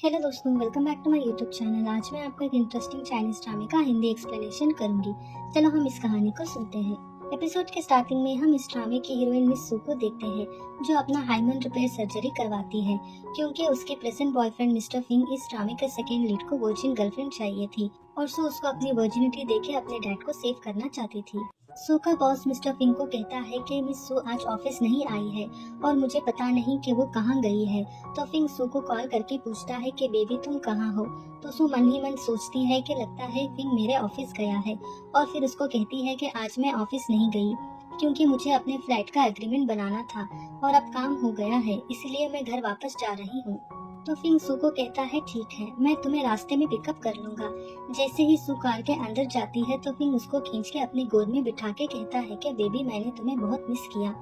Hello दोस्तों, welcome back to my YouTube channel. आज मैं आपको एक इंटरेस्टिंग चाइनीज ड्रामे का हिंदी एक्सप्लेनेशन करूंगी। चलो हम इस कहानी को सुनते हैं। एपिसोड के स्टार्टिंग में हम इस ड्रामे की हीरोइन मिस सू को देखते हैं, जो अपना हाइमन रिपेयर सर्जरी करवाती है क्योंकि उसके प्रेजेंट बॉयफ्रेंड मिस्टर फिंग इस ड्रामे के सेकेंड लीड को वर्जिन गर्लफ्रेंड चाहिए थी और सू उसको अपनी वर्जिनिटी देके अपने डैड को सेव करना चाहती थी। सू का बॉस मिस्टर फिंग को कहता है कि मिस सू आज ऑफिस नहीं आई है और मुझे पता नहीं कि वो कहाँ गई है। तो फिंग सू को कॉल करके पूछता है कि बेबी तुम कहाँ हो। तो सू मन ही मन सोचती है कि लगता है फिंग मेरे ऑफिस गया है और फिर उसको कहती है कि आज मैं ऑफिस नहीं गई क्योंकि मुझे अपने फ्लैट का एग्रीमेंट बनाना था और अब काम हो गया है, इसलिए मैं घर वापस जा रही हूँ। तो फिंग सू को कहता है ठीक है, मैं तुम्हें रास्ते में पिकअप कर लूंगा। जैसे ही सू कार के अंदर जाती है तो फिंग उसको खींच के अपनी गोद में बिठा के कहता है कि बेबी मैंने तुम्हें बहुत मिस किया।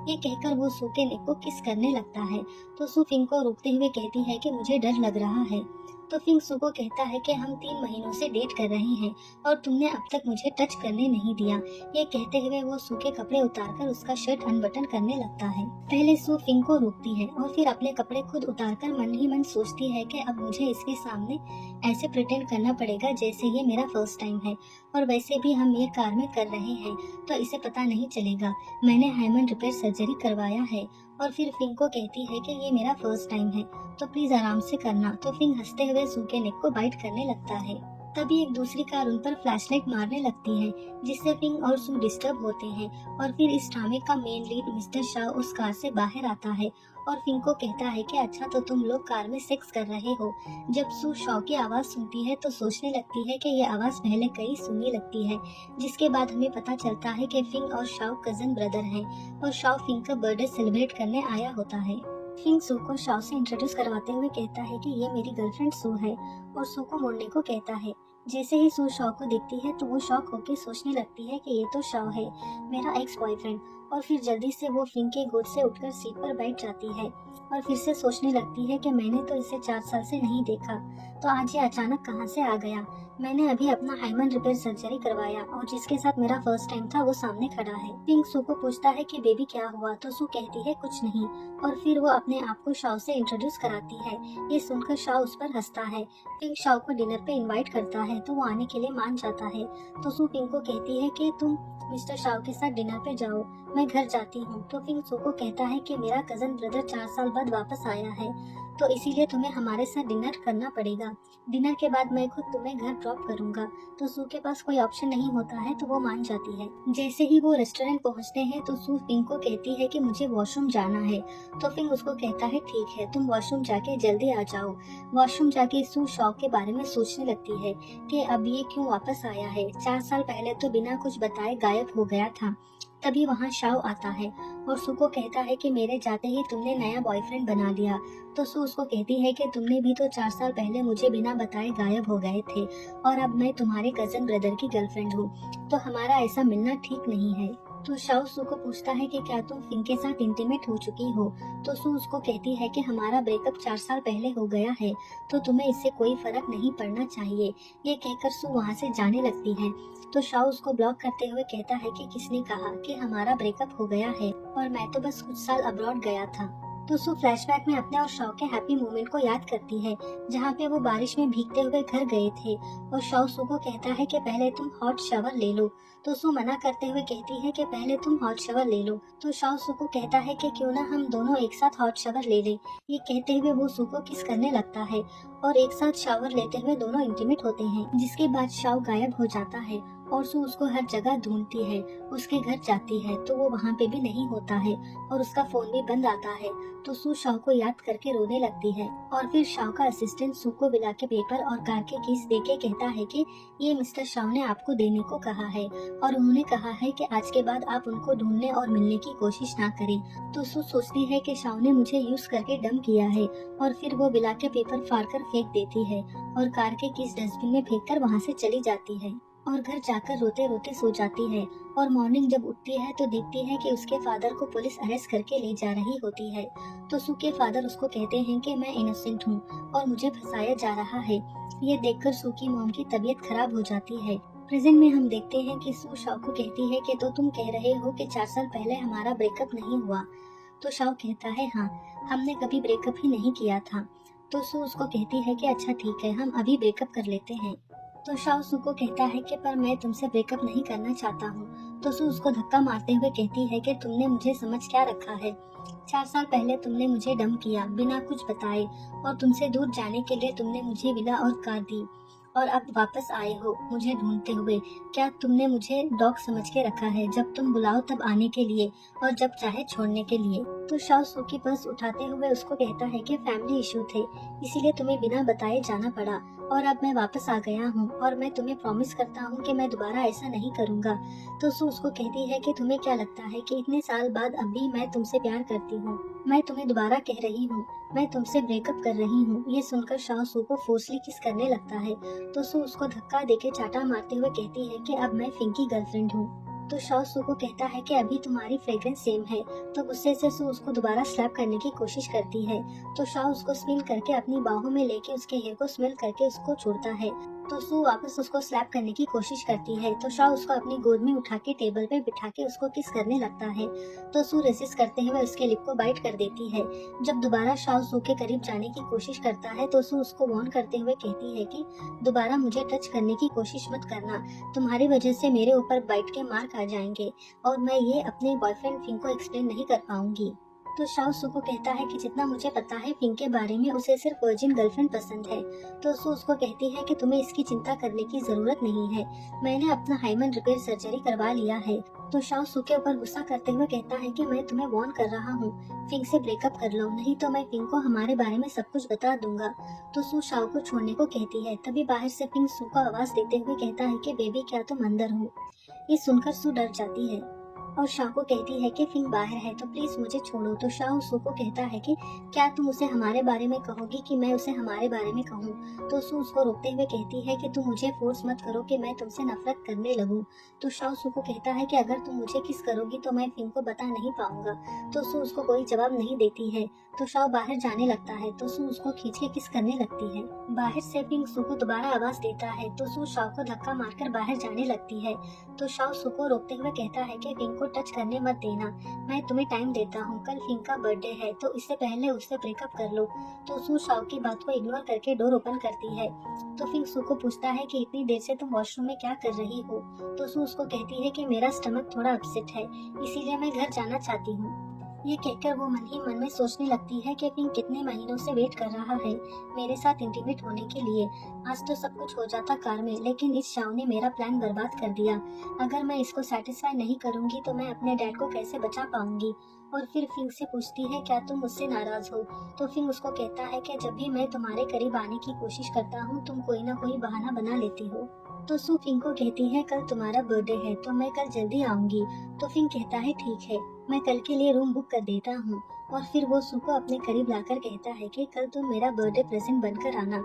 ये कहकर वो सू के नेक को किस करने लगता है। तो सू फिंग को रोकते हुए कहती है कि मुझे डर लग रहा है। तो फिंग सू को कहता है कि हम 3 महीनों से डेट कर रहे हैं और तुमने अब तक मुझे टच करने नहीं दिया। ये कहते हुए वो सू के कपड़े उतारकर उसका शर्ट अनबटन करने लगता है। पहले सू फिंग को रोकती है और फिर अपने कपड़े खुद उतारकर मन ही मन सोचती है कि अब मुझे इसके सामने ऐसे प्रिटेंड करना पड़ेगा जैसे ये मेरा फर्स्ट टाइम है और वैसे भी हम ये कार में कर रहे हैं तो इसे पता नहीं चलेगा। मैंने हाइमन रिपेयर सर्जरी करवाया है। और फिर फिंग को कहती है कि ये मेरा फर्स्ट टाइम है तो प्लीज आराम से करना। तो फिंग हंसते हुए सू के नेक को बाइट करने लगता है। तभी एक दूसरी कार उन पर फ्लैशलाइट मारने लगती है जिससे फिंग और सू डिस्टर्ब होते हैं और फिर इस ड्रामे का मेन लीड मिस्टर शाह उस कार से बाहर आता है और फिंग को कहता है कि अच्छा तो तुम लोग कार में सेक्स कर रहे हो। जब सू शॉ की आवाज सुनती है तो सोचने लगती है कि ये आवाज पहले कहीं सुनी लगती है, जिसके बाद हमें पता चलता है कि फिंग और शाओ कजन ब्रदर हैं और शाओ फिंग का बर्थडे सेलिब्रेट करने आया होता है। फिंग सू को शाओ से इंट्रोड्यूस करवाते हुए कहता है कि ये मेरी गर्लफ्रेंड सू है और सू को मोड़ने को कहता है। जैसे ही सू शॉ को देखती है तो वो शॉक होकर सोचने लगती है कि ये तो शॉ है, मेरा एक्स बॉयफ्रेंड। और फिर जल्दी से वो फिंग के गोद से उठकर सीट पर बैठ जाती है और फिर से सोचने लगती है कि मैंने तो इसे 4 साल से नहीं देखा, तो आज ये अचानक कहाँ से आ गया। मैंने अभी अपना हाइमन रिपेयर सर्जरी करवाया और जिसके साथ मेरा फर्स्ट टाइम था वो सामने खड़ा है। फिंग सू को पूछता है कि बेबी क्या हुआ, तो सू कहती है कुछ नहीं और फिर वो अपने आप को शाओ से इंट्रोड्यूस कराती है। ये सुनकर शाओ उस पर हंसता है। फिंग शाओ को डिनर पे इनवाइट करता है तो वो आने के लिए मान जाता है। तो सू फिंग को कहती है कि तुम मिस्टर शाओ के साथ डिनर पे जाओ, मैं घर जाती हूँ। तो फिंग सू को कहता है कि मेरा कजन ब्रदर 4 साल बाद वापस आया है तो इसीलिए तुम्हें हमारे साथ डिनर करना पड़ेगा। डिनर के बाद मैं खुद तुम्हें घर ड्रॉप करूंगा। तो सू के पास कोई ऑप्शन नहीं होता है तो वो मान जाती है। जैसे ही वो रेस्टोरेंट पहुंचते हैं तो सू फिंग को कहती है कि मुझे वॉशरूम जाना है। तो फिंग उसको कहता है ठीक है, तुम वॉशरूम जाके जल्दी आ जाओ। वॉशरूम जाके सू शॉक के बारे में सोचने लगती है कि अब ये क्यों वापस आया है। 4 साल पहले तो बिना कुछ बताए गायब हो गया था। तभी वहाँ शाओ आता है और सू को कहता है कि मेरे जाते ही तुमने नया बॉयफ्रेंड बना लिया। तो सू उसको कहती है कि तुमने भी तो 4 साल पहले मुझे बिना बताए गायब हो गए थे और अब मैं तुम्हारे कजन ब्रदर की गर्लफ्रेंड हूँ, तो हमारा ऐसा मिलना ठीक नहीं है। तो शाओ सू को पूछता है कि क्या तुम फिंग के साथ इंटीमेट हो चुकी हो। तो सू उसको कहती है कि हमारा ब्रेकअप 4 साल पहले हो गया है तो तुम्हें इससे कोई फर्क नहीं पड़ना चाहिए। ये कहकर सू वहाँ से जाने लगती है। तो शाओ उसको ब्लॉक करते हुए कहता है कि किसने कहा कि हमारा ब्रेकअप हो गया है और मैं तो बस कुछ साल अब्रॉड गया था। तो सू फ्लैशबैक में अपने और शाओ के हैप्पी मोमेंट को याद करती है जहाँ पे वो बारिश में भीगते हुए घर गए थे और शाओ सू को कहता है कि पहले तुम हॉट शावर ले लो। तो सू मना करते हुए कहती है कि पहले तुम हॉट शावर ले लो। तो शाओ सू को कहता है कि क्यों ना हम दोनों एक साथ हॉट शावर ले लें। ये कहते हुए वो सू को किस करने लगता है और एक साथ शावर लेते हुए दोनों इंटीमेट होते हैं, जिसके बाद शाओ गायब हो जाता है और सू उसको हर जगह ढूंढती है। उसके घर जाती है तो वो वहाँ पे भी नहीं होता है और उसका फोन भी बंद आता है। तो सू शाओ को याद करके रोने लगती है और फिर शाओ का असिस्टेंट सू को बुला के पेपर और कार के कीज देके कहता है कि ये मिस्टर शाओ ने आपको देने को कहा है और उन्होंने कहा है कि आज के बाद आप उनको ढूंढने और मिलने की कोशिश ना करें। तो सू सोचती है कि शाओ ने मुझे यूज करके डम किया है और फिर वो बुला के पेपर फाड़ कर फेंक देती है और कार के कीज डस्टबिन में फेंक कर वहाँ से चली जाती है और घर जाकर रोते रोते सो जाती है। और मॉर्निंग जब उठती है तो देखती है कि उसके फादर को पुलिस अरेस्ट करके ले जा रही होती है। तो सू के फादर उसको कहते हैं कि मैं इनोसेंट हूँ और मुझे फंसाया जा रहा है। ये देखकर सू की मॉम की तबीयत खराब हो जाती है। प्रेजेंट में हम देखते हैं कि सू शाओ को कहती है कि तो तुम कह रहे हो कि 4 साल पहले हमारा ब्रेकअप नहीं हुआ। तो शाओ कहता है हाँ, हमने कभी ब्रेकअप ही नहीं किया था। तो सू उसको कहती है कि अच्छा ठीक है, हम अभी ब्रेकअप कर लेते हैं। तो शाओ सू को कहता है कि पर मैं तुमसे ब्रेकअप नहीं करना चाहता हूँ। तो सू उसको धक्का मारते हुए कहती है कि तुमने मुझे समझ क्या रखा है। 4 साल पहले तुमने मुझे डंप किया बिना कुछ बताए, और तुमसे दूर जाने के लिए तुमने मुझे विदा और कार दी, और अब वापस आए हो मुझे ढूंढते हुए। क्या तुमने मुझे डॉग समझ के रखा है, जब तुम बुलाओ तब आने के लिए और जब चाहे छोड़ने के लिए। तो शाओ सू की पर्स उठाते हुए उसको कहता है कि फैमिली इशू थे, इसीलिए तुम्हें बिना बताए जाना पड़ा, और अब मैं वापस आ गया हूँ और मैं तुम्हें प्रॉमिस करता हूँ कि मैं दोबारा ऐसा नहीं करूँगा। तो सू उसको कहती है कि तुम्हें क्या लगता है कि इतने साल बाद अब भी मैं तुमसे प्यार करती हूँ। मैं तुम्हें दोबारा कह रही हूँ, मैं तुमसे ब्रेकअप कर रही हूँ। ये सुनकर शाओ सू को फोर्सली किस करने लगता है। तो सू उसको धक्का देके चाटा मारते हुए कहती है कि अब मैं फिंक की गर्लफ्रेंड हूँ। तो शाओ सू को कहता है कि अभी तुम्हारी फ्रेग्रेंस सेम है। तो गुस्से से सू उसको दोबारा स्लैप करने की कोशिश करती है। तो शाओ उसको स्मिल करके अपनी बाहों में लेके उसके हेयर को स्मेल करके उसको छोड़ता है। तो सू वापस उसको स्लैप करने की कोशिश करती है। तो शाओ उसको अपनी गोद में उठा के टेबल पे बिठा के उसको किस करने लगता है। तो सू रेसिस्ट करते हुए उसके लिप को बाइट कर देती है। जब दोबारा शाओ सू के करीब जाने की कोशिश करता है तो सू उसको वार्न करते हुए कहती है कि दोबारा मुझे टच करने की कोशिश मत करना, तुम्हारी वजह से मेरे ऊपर बाइट के मार्क आ जाएंगे, और मैं ये अपने बॉयफ्रेंड फिंग को एक्सप्लेन नहीं कर पाऊंगी। तो शाओ सू को कहता है कि जितना मुझे पता है फिंग के बारे में, उसे सिर्फ वर्जिन गर्लफ्रेंड पसंद है। तो सू उसको कहती है कि तुम्हें इसकी चिंता करने की जरूरत नहीं है, मैंने अपना हाइमन रिपेयर सर्जरी करवा लिया है। तो शाओ सू के ऊपर गुस्सा करते हुए कहता है कि मैं तुम्हें वार्न कर रहा हूँ, फिंग से ब्रेकअप कर लो, नहीं तो मैं फिंग को हमारे बारे में सब कुछ बता दूंगा। तो सू शाओ को छोड़ने को कहती है। तभी बाहर से फिंग सू को आवाज देते हुए कहता है कि बेबी क्या तुम अंदर हो। ये सुनकर सू डर जाती है और शाओ को कहती है कि फिंग बाहर है तो प्लीज मुझे छोड़ो। तो शाओ सू को कहता है कि क्या तुम उसे हमारे बारे में कहोगी कि मैं उसे हमारे बारे में कहूँ। तो सू उसको रोकते हुए कहती है कि तुम मुझे फोर्स मत करो कि मैं तुमसे नफरत करने लगूं। तो शाओ सू को कहता है कि अगर तुम मुझे किस करोगी तो मैं फिंग को बता नहीं पाऊंगा। तो सू उसको कोई जवाब नहीं देती है। तो शाओ बाहर जाने लगता है तो सू उसको खींच के किस करने लगती है। बाहर से फिंग सू को दोबारा आवाज देता है तो सू शाओ को धक्का मारकर बाहर जाने लगती है। तो शाओ सू को रोकते हुए कहता है कि फिंग को टच करने मत देना, मैं तुम्हें टाइम देता हूँ, कल फिंग का बर्थडे है तो इससे पहले उससे ब्रेकअप कर लो। तो सू शाओ की बात को इग्नोर करके डोर ओपन करती है। तो फिंग सू को पूछता है कि इतनी देर से तुम वॉशरूम में क्या कर रही हो। तो सू उसको कहती है कि मेरा स्टमक थोड़ा अपसेट है, इसीलिए मैं घर जाना चाहती हूँ। ये कहकर वो मन ही मन में सोचने लगती है कि फिंग कितने महीनों से वेट कर रहा है मेरे साथ इंटीमेट होने के लिए। आज तो सब कुछ हो जाता कार में, लेकिन इस शाओ ने मेरा प्लान बर्बाद कर दिया। अगर मैं इसको सेटिस्फाई नहीं करूंगी तो मैं अपने डैड को कैसे बचा पाऊंगी। और फिर फिंग से पूछती है क्या तुम मुझसे नाराज हो। तो फिंग उसको कहता है कि जब भी मैं तुम्हारे करीब आने की कोशिश करता हूँ तुम कोई ना कोई बहाना बना लेती हो। तो सू फिंग को कहती है कल तुम्हारा बर्थडे है तो मैं कल जल्दी आऊंगी। तो फिंग कहता है ठीक है, मैं कल के लिए रूम बुक कर देता हूँ। और फिर वो सू को अपने करीब लाकर कहता है कि कल तुम मेरा बर्थडे प्रेजेंट बनकर आना।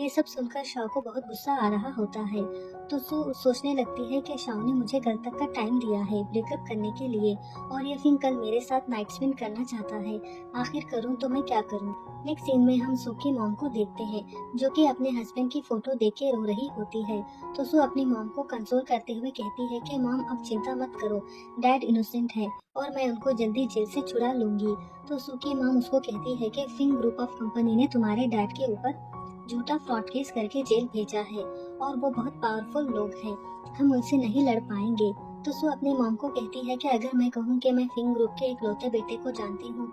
ये सब सुनकर शाओ को बहुत गुस्सा आ रहा होता है। तो सू सोचने लगती है कि शाओ ने मुझे कल तक का टाइम दिया है ब्रेकअप करने के लिए, और ये फिंग कल मेरे साथ नाइट स्पेंड करना चाहता है। आखिर करूँ तो मैं क्या करूँ। नेक्स्ट सीन में हम सू की मॉम को देखते हैं, जो कि अपने हस्बैंड की फोटो देख के रो रही होती है। तो सू अपनी मॉम को कंसोल करते हुए कहती है कि मॉम अब चिंता मत करो, डैड इनोसेंट है और मैं उनको जल्दी जेल से छुड़ा लूंगी। तो सू की मॉम उसको कहती है कि फिंग ग्रुप ऑफ कंपनी ने तुम्हारे डैड के ऊपर झूठा फ्रॉड केस करके जेल भेजा है, और वो बहुत पावरफुल लोग हैं, हम उनसे नहीं लड़ पाएंगे। तो सू अपनी मॉम को कहती है कि अगर मैं कहूँ कि मैं फिंग ग्रुप के इकलौते बेटे को जानती हूँ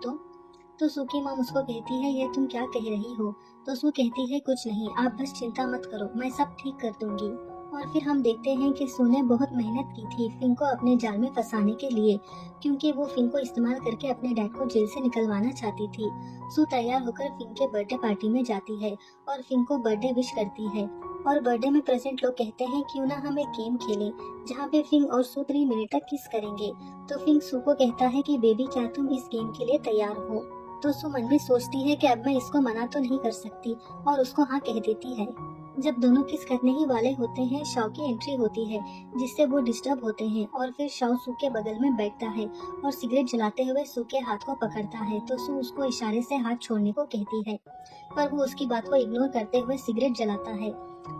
तो सू की मॉम उसको कहती है ये तुम क्या कह रही हो। तो सू कहती है कुछ नहीं, आप बस चिंता मत करो, मैं सब ठीक कर दूंगी। और फिर हम देखते हैं कि सू ने बहुत मेहनत की थी फिंग को अपने जाल में फंसाने के लिए, क्योंकि वो फिंग को इस्तेमाल करके अपने डैड को जेल से निकलवाना चाहती थी। सू तैयार होकर फिंग के बर्थडे पार्टी में जाती है और फिंग को बर्थडे विश करती है। और बर्थडे में प्रेजेंट लोग कहते हैं क्यों ना हम एक गेम खेलें जहाँ पे फिंग और सू 3 मिनट तक किस करेंगे। तो फिंग सू को कहता है कि बेबी क्या तुम इस गेम के लिए तैयार हो। तो सू मन में सोचती है कि अब मैं इसको मना तो नहीं कर सकती और उसको हाँ कह देती है। जब दोनों किस करने ही वाले होते हैं शाओ की एंट्री होती है, जिससे वो डिस्टर्ब होते हैं। और फिर शाओ सू के बगल में बैठता है और सिगरेट जलाते हुए सू के हाथ को पकड़ता है। तो सू उसको इशारे से हाथ छोड़ने को कहती है, पर वो उसकी बात को इग्नोर करते हुए सिगरेट जलाता है।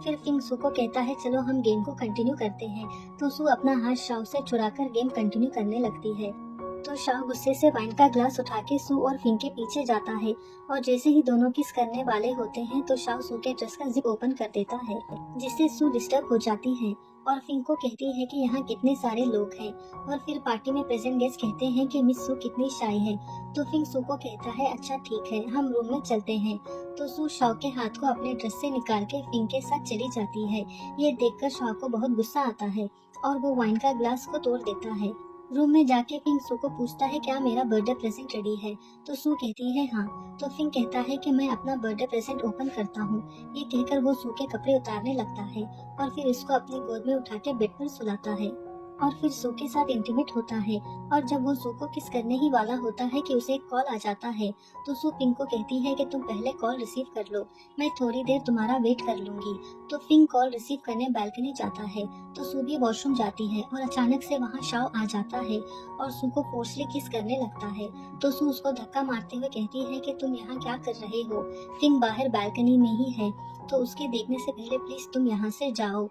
फिर फिंग सू को कहता है चलो हम गेम को कंटिन्यू करते हैं। तो सू अपना हाथ शाओ से छुड़ाकर गेम कंटिन्यू करने लगती है। तो शाओ गुस्से से वाइन का ग्लास उठा के सू और फिंग के पीछे जाता है और जैसे ही दोनों किस करने वाले होते हैं तो शाओ सू के ड्रेस का जिप ओपन कर देता है, जिससे सू डिस्टर्ब हो जाती है और फिंग को कहती है कि यहाँ कितने सारे लोग हैं। और फिर पार्टी में प्रेजेंट गेस्ट कहते हैं कि मिस सू कितनी शाई है। तो फिंग सू को कहता है अच्छा ठीक है, हम रूम में चलते हैं। तो सू शाओ के हाथ को अपने ड्रेस से निकाल के फिंग के साथ चली जाती है। ये देखकर शाओ को बहुत गुस्सा आता है और वो वाइन का ग्लास को तोड़ देता है। रूम में जाके फिंग सू को पूछता है क्या मेरा बर्थडे प्रेजेंट रेडी है। तो सू कहती है हाँ। तो फिंग कहता है कि मैं अपना बर्थडे प्रेजेंट ओपन करता हूँ। ये कहकर वो सू के कपड़े उतारने लगता है और फिर इसको अपनी गोद में उठा के बेड पर सुलाता है और फिर सू के साथ इंटीमेट होता है। और जब वो सू को किस करने ही वाला होता है कि उसे एक कॉल आ जाता है। तो सू फिंग को कहती है कि तुम पहले कॉल रिसीव कर लो, मैं थोड़ी देर तुम्हारा वेट कर लूंगी। तो फिंग कॉल रिसीव करने बालकनी जाता है। तो सू भी वॉशरूम जाती है और अचानक से वहाँ शाओ आ जाता है और सू को फोर्सली किस करने लगता है। तो सू उसको धक्का मारते हुए कहती है कि तुम यहाँ क्या कर रहे हो। फिंग बाहर बालकनी में ही है, तो उसके देखने से पहले प्लीज तुम यहाँ से जाओ।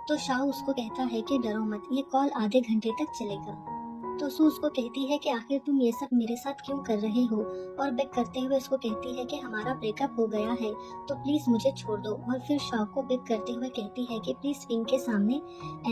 तो शाओ उसको कहता है कि डरो मत, ये कॉल आधे घंटे तक चलेगा। तो सू उसको कहती है कि आखिर तुम ये सब मेरे साथ क्यों कर रहे हो और बेग करते हुए उसको कहती है कि हमारा ब्रेकअप हो गया है तो प्लीज मुझे छोड़ दो। और फिर शाओ को बेग करते हुए कहती है कि प्लीज फिंग के सामने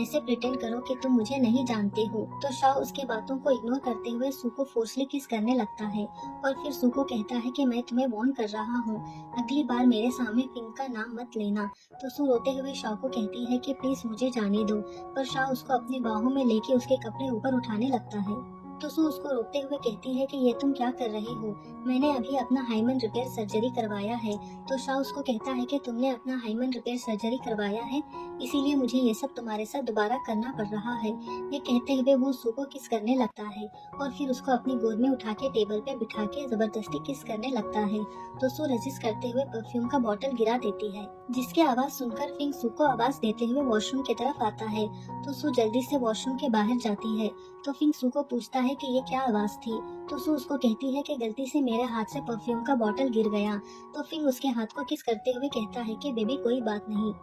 ऐसे प्रिटेंड करो कि तुम मुझे नहीं जानते हो। तो शाओ उसके बातों को इग्नोर करते हुए सू को फोर्सली किस करने लगता है और फिर सू को कहता है कि मैं तुम्हें वार्न कर रहा हूँ, अगली बार मेरे सामने फिंग का नाम मत लेना। तो सू रोते हुए शाओ को कहती है कि प्लीज मुझे जाने दो, पर शाओ उसको अपनी बाहों में लेके उसके कपड़े ऊपर उठाने लगता है। तो सू उसको रोकते हुए कहती है कि ये तुम क्या कर रहे हो, मैंने अभी अपना हाइमन रिपेयर सर्जरी करवाया है। तो शाओ उसको कहता है कि तुमने अपना हाइमन रिपेयर सर्जरी करवाया है इसीलिए मुझे ये सब तुम्हारे साथ दोबारा करना पड़ रहा है। ये कहते हुए वो सू को किस करने लगता है और फिर उसको अपनी गोद में उठा के टेबल पे बिठा के जबरदस्ती किस करने लगता है। तो सू रजिस्ट करते हुए परफ्यूम का बॉटल गिरा देती है, जिसकी आवाज सुनकर फिंग सू को आवाज देते हुए वॉशरूम की तरफ आता है। तो सू जल्दी से वॉशरूम के बाहर जाती है। तो फिंग सू को पूछता है कि ये क्या आवाज थी। तो सू उसको कहती है कि गलती से मेरे हाथ से परफ्यूम का बॉटल गिर गया। तो फिंग उसके हाथ को किस करते हुए कहता है कि बेबी कोई बात नहीं।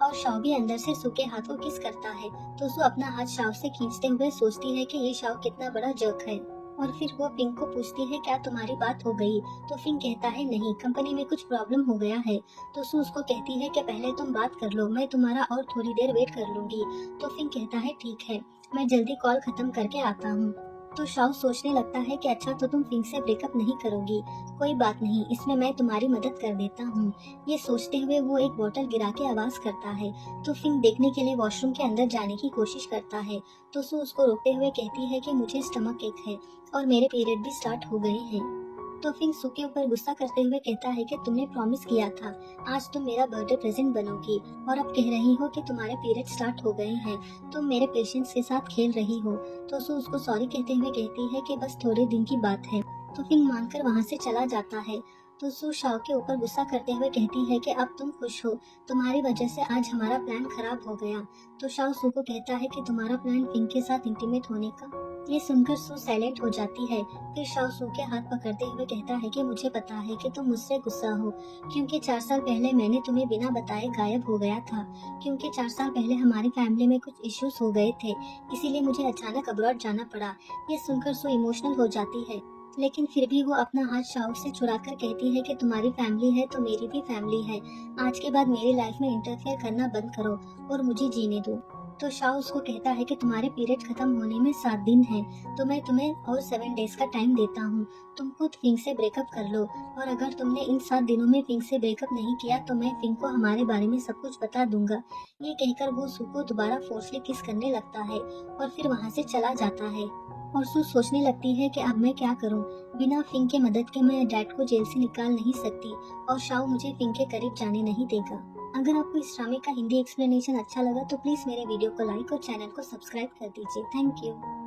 और शाओ भी अंदर से सू के हाथ को किस करता है। तो सू अपना हाथ शाओ से खींचते हुए सोचती है कि ये शाओ कितना बड़ा जर्क है। और फिर वो फिंग को पूछती है क्या तुम्हारी बात हो गई। तो फिंग कहता है नहीं, कंपनी में कुछ प्रॉब्लम हो गया है। तो सू उसको कहती है कि पहले तुम बात कर लो, मैं तुम्हारा और थोड़ी देर वेट कर लूंगी। तो फिंग कहता है ठीक है, मैं जल्दी कॉल खत्म करके आता हूँ। तो शाओ सोचने लगता है कि अच्छा तो तुम फिंग से ब्रेकअप नहीं करोगी, कोई बात नहीं, इसमें मैं तुम्हारी मदद कर देता हूँ। ये सोचते हुए वो एक बोतल गिरा के आवाज करता है। तो फिंग देखने के लिए वॉशरूम के अंदर जाने की कोशिश करता है। तो सू उसको रोकते हुए कहती है कि मुझे स्टमक एक है और मेरे पीरियड भी स्टार्ट हो गए हैं। तो फिंग सू के ऊपर गुस्सा करते हुए कहता है कि तुमने प्रॉमिस किया था आज तुम मेरा बर्थडे प्रेजेंट बनोगी और अब कह रही हो कि तुम्हारे पीरियड स्टार्ट हो गए हैं, तुम मेरे पेशेंट्स के साथ खेल रही हो। तो सू उसको सॉरी कहते हुए कहती है कि बस थोड़े दिन की बात है। तो फिंग मानकर वहाँ से चला जाता है। तो सू शाओ के ऊपर गुस्सा करते हुए कहती है कि अब तुम खुश हो, तुम्हारी वजह से आज हमारा प्लान खराब हो गया। तो शाओ सू को कहता है कि तुम्हारा प्लान फिंग के साथ इंटीमेट होने का। ये सुनकर सू साइलेंट हो जाती है। फिर शाओ सू के हाथ पकड़ते हुए कहता है कि मुझे पता है कि तुम मुझसे गुस्सा हो, क्योंकि 4 साल पहले मैंने तुम्हें बिना बताए गायब हो गया था, क्योंकि 4 साल पहले हमारी फैमिली में कुछ इश्यूज हो गए थे, इसीलिए मुझे अचानक अब्रॉड जाना पड़ा। ये सुनकर सू इमोशनल हो जाती है, लेकिन फिर भी वो अपना हाथ शाओ से छुड़ाकर कहती है कि तुम्हारी फैमिली है तो मेरी भी फैमिली है, आज के बाद मेरी लाइफ में इंटरफेयर करना बंद करो और मुझे जीने दो। तो शाओ उसको कहता है कि तुम्हारे पीरियड खत्म होने में 7 दिन है, तो मैं तुम्हें और 7 डेज का टाइम देता हूँ, तुम खुद फिंग से ब्रेकअप कर लो, और अगर तुमने इन 7 दिनों में फिंग से ब्रेकअप नहीं किया तो मैं फिंग को हमारे बारे में सब कुछ बता दूंगा। ये कहकर वो सू को दोबारा फोर्सली किस करने लगता है और फिर वहाँ से चला जाता है। और सू सोचने लगती है कि अब मैं क्या करूं, बिना फिंग के मदद के मैं डैड को जेल से निकाल नहीं सकती और शाओ मुझे फिंग के करीब जाने नहीं देगा। अगर आपको इस ड्रामे का हिंदी एक्सप्लेनेशन अच्छा लगा तो प्लीज मेरे वीडियो को लाइक और चैनल को सब्सक्राइब कर दीजिए। Thank you.